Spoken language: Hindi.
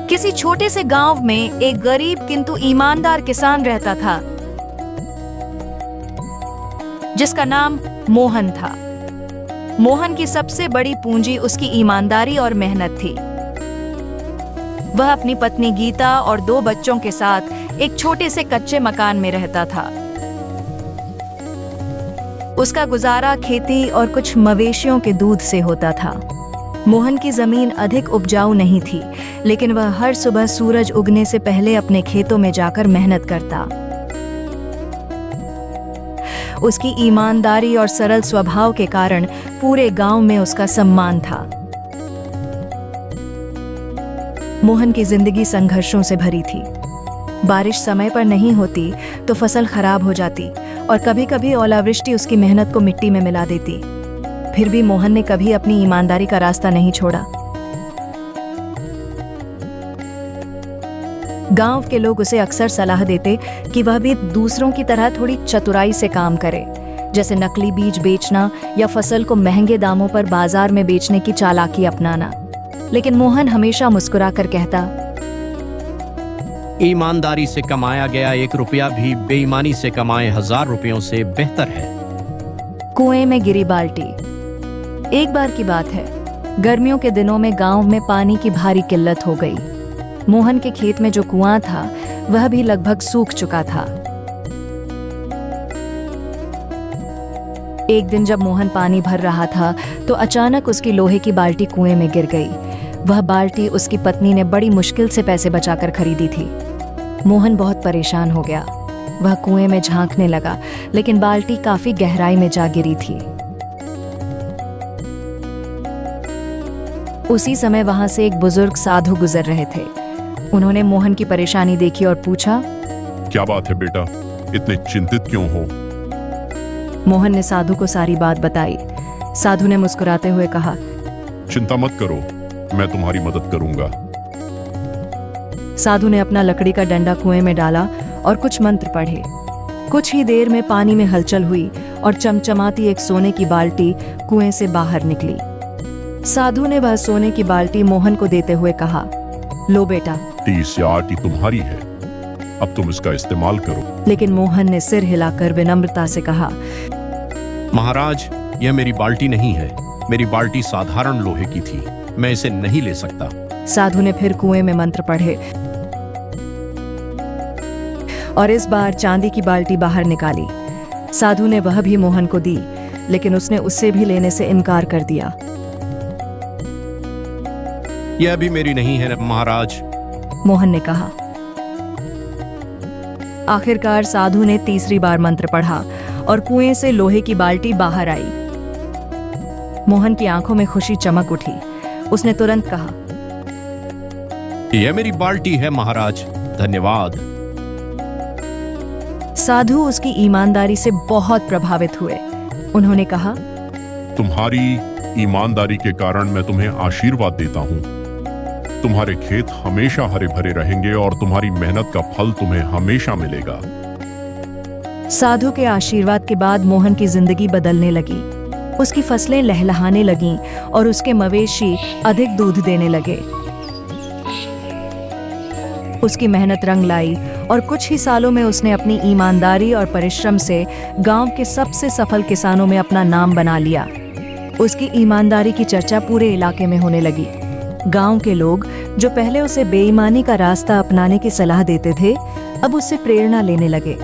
किसी छोटे से गांव में एक गरीब किंतु ईमानदार किसान रहता था जिसका नाम मोहन था। मोहन की सबसे बड़ी पूंजी उसकी ईमानदारी और मेहनत थी। वह अपनी पत्नी गीता और 2 बच्चों के साथ एक छोटे से कच्चे मकान में रहता था। उसका गुजारा खेती और कुछ मवेशियों के दूध से होता था। मोहन की जमीन अधिक उपजाऊ नहीं थी, लेकिन वह हर सुबह सूरज उगने से पहले अपने खेतों में जाकर मेहनत करता। उसकी ईमानदारी और सरल स्वभाव के कारण पूरे गांव में उसका सम्मान था। मोहन की जिंदगी संघर्षों से भरी थी। बारिश समय पर नहीं होती तो फसल खराब हो जाती और कभी-कभी ओलावृष्टि उसकी मेहनत को मिट्टी में मिला देती। फिर भी मोहन ने कभी अपनी ईमानदारी का रास्ता नहीं छोड़ा। गांव के लोग उसे अक्सर सलाह देते कि वह भी दूसरों की तरह थोड़ी चतुराई से काम करे, जैसे नकली बीज बेचना या फसल को महंगे दामों पर बाजार में बेचने की चालाकी अपनाना। लेकिन मोहन हमेशा मुस्कुराकर कहता, ईमानदारी से कमाया गया 1 रुपया भी बेईमानी से कमाए 1000 रुपयों से बेहतर है। कुएं में गिरी बाल्टी। एक बार की बात है, गर्मियों के दिनों में गांव में पानी की भारी किल्लत हो गई। मोहन के खेत में जो कुआं था वह भी लगभग सूख चुका था। एक दिन जब मोहन पानी भर रहा था तो अचानक उसकी लोहे की बाल्टी कुएं में गिर गई। वह बाल्टी उसकी पत्नी ने बड़ी मुश्किल से पैसे बचाकर खरीदी थी। मोहन बहुत परेशान हो गया। वह कुएं में झांकने लगा, लेकिन बाल्टी काफी गहराई में जा गिरी थी। उसी समय वहां से एक बुजुर्ग साधु गुजर रहे थे। उन्होंने मोहन की परेशानी देखी और पूछा, क्या बात है बेटा, इतने चिंतित क्यों हो? मोहन ने साधु को सारी बात बताई। साधु ने मुस्कुराते हुए कहा, चिंता मत करो, मैं तुम्हारी मदद करूंगा। साधु ने अपना लकड़ी का डंडा कुएं में डाला और कुछ मंत्र पढ़े। कुछ ही देर में पानी में हलचल हुई और चमचमाती एक सोने की बाल्टी कुएं से बाहर निकली। साधु ने वह सोने की बाल्टी मोहन को देते हुए कहा, लो बेटा, 30 या 8 तुम्हारी है, अब तुम इसका इस्तेमाल करो। लेकिन मोहन ने सिर हिलाकर विनम्रता से कहा, महाराज, यह मेरी बाल्टी नहीं है। मेरी बाल्टी साधारण लोहे की थी, मैं इसे नहीं ले सकता। साधु ने फिर कुएं में मंत्र पढ़े और इस बार चांदी की बाल्टी बाहर निकाली। साधु ने वह भी मोहन को दी, लेकिन उसने उससे भी लेने से इनकार कर दिया। यह भी मेरी नहीं है महाराज, मोहन ने कहा। आखिरकार साधु ने तीसरी बार मंत्र पढ़ा और कुएं से लोहे की बाल्टी बाहर आई। मोहन की आंखों में खुशी चमक उठी। उसने तुरंत कहा, यह मेरी बाल्टी है महाराज, धन्यवाद। साधु उसकी ईमानदारी से बहुत प्रभावित हुए। उन्होंने कहा, तुम्हारी ईमानदारी के कारण मैं तुम्हें आशीर्वाद देता हूँ। तुम्हारे खेत हमेशा हरे भरे रहेंगे और तुम्हारी मेहनत का फल तुम्हें हमेशा मिलेगा। साधु के आशीर्वाद के बाद मोहन की जिंदगी बदलने लगी। उसकी फसलें लहलहाने लगीं और उसके मवेशी अधिक दूध देने लगे। उसकी मेहनत रंग लाई और कुछ ही सालों में उसने अपनी ईमानदारी और परिश्रम से गांव के सबसे सफल किसानों में अपना नाम बना लिया। उसकी ईमानदारी की चर्चा पूरे इलाके में होने लगी। गांव के लोग जो पहले उसे बेईमानी का रास्ता अपनाने की सलाह देते थे, अब उससे प्रेरणा लेने लगे।